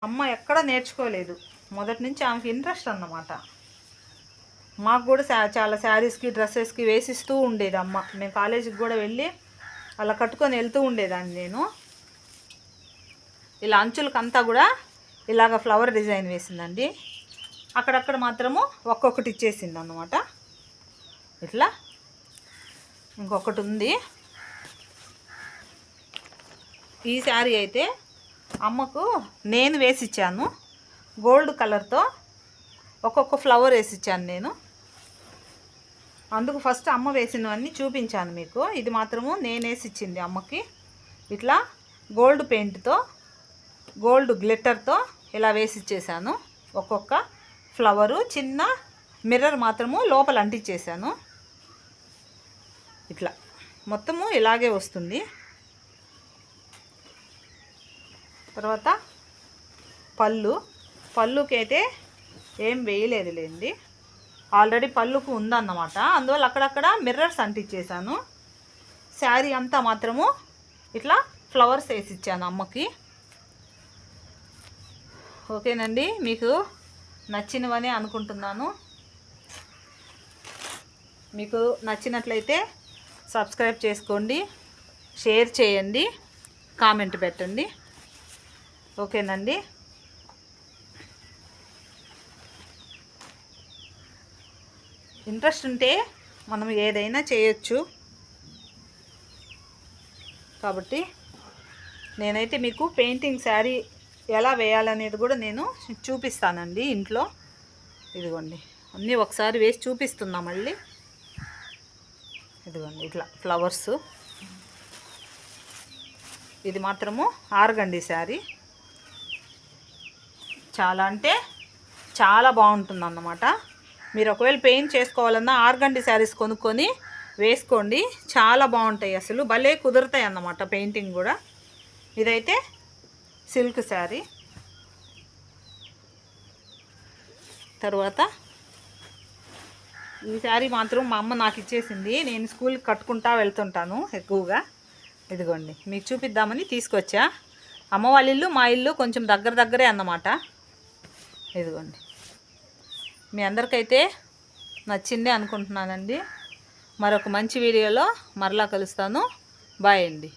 అమ్మ ఎక్కడ నేర్చుకోలేదు, మొదటి నుంచి ఆమెకి ఇంట్రెస్ట్ అన్నమాట. మాకు కూడా చాలా శారీస్కి డ్రెస్సెస్కి వేసిస్తూ ఉండేది అమ్మ. మేము కాలేజీకి కూడా వెళ్ళి అలా కట్టుకొని వెళ్తూ ఉండేదాన్ని నేను. ఇలా అంచులకంతా కూడా ఇలాగ ఫ్లవర్ డిజైన్ వేసిందండి. అక్కడక్కడ మాత్రము ఒక్కొక్కటి ఇచ్చేసింది అన్నమాట. ఇట్లా ఇంకొకటి ఉంది. ఈ శారీ అయితే అమ్మకు నేను వేసిచ్చాను, గోల్డ్ కలర్తో ఒక్కొక్క ఫ్లవర్ వేసిచ్చాను నేను. అందుకు ఫస్ట్ అమ్మ వేసినవన్నీ చూపించాను మీకు. ఇది మాత్రము నేను వేసిచ్చింది అమ్మకి. ఇట్లా గోల్డ్ పెయింట్తో, గోల్డ్ గ్లిట్టర్తో ఇలా వేసిచ్చేసాను. ఒక్కొక్క ఫ్లవరు, చిన్న మిర్రర్ మాత్రము లోపల అంటించేసాను. ఇట్లా మొత్తము ఇలాగే వస్తుంది. తర్వాత పళ్ళుకి అయితే ఏం వేయలేదులేండి, ఆల్రెడీ పళ్ళుకు ఉందన్నమాట. అందువల్ల అక్కడక్కడ మిర్రర్స్ అంటించేసాను. శారీ అంతా మాత్రము ఇట్లా ఫ్లవర్స్ వేసి ఇచ్చాను అమ్మకి. ఓకేనండి, మీకు నచ్చినవని అనుకుంటున్నాను. మీకు నచ్చినట్లయితే సబ్స్క్రైబ్ చేసుకోండి, షేర్ చేయండి, కామెంట్ పెట్టండి. ఓకేనండి. ఇంట్రెస్ట్ ఉంటే మనం ఏదైనా చేయొచ్చు. కాబట్టి నేనైతే మీకు పెయింటింగ్ శారీ ఎలా వేయాలనేది కూడా నేను చూపిస్తానండి ఇంట్లో. ఇదిగోండి, అన్నీ ఒకసారి వేసి చూపిస్తున్నా మళ్ళీ. ఇదిగోండి ఇట్లా ఫ్లవర్స్. ఇది మాత్రము ఆర్గండి శారీ. చాలా అంటే చాలా బాగుంటుందన్నమాట. మీరు ఒకవేళ పెయింట్ చేసుకోవాలన్నా ఆర్గండి శారీస్ కొనుక్కొని వేసుకోండి, చాలా బాగుంటాయి. అసలు భలే కుదురుతాయి అన్నమాట పెయింటింగ్ కూడా. ఇదైతే సిల్క్ శారీ. తర్వాత ఈ శారీ మాత్రం మా అమ్మ నాకు ఇచ్చేసింది, నేను స్కూల్కి కట్టుకుంటా వెళ్తుంటాను ఎక్కువగా. ఇదిగోండి మీకు చూపిద్దామని తీసుకొచ్చా. అమ్మ వాళ్ళ ఇల్లు మా ఇల్లు కొంచెం దగ్గరే అన్నమాట. ఇదిగోండి, మీ అందరికైతే నచ్చిందే అనుకుంటున్నానండి. మరొక మంచి వీడియోలో మరలా కలుస్తాను. బాయ్ అండి.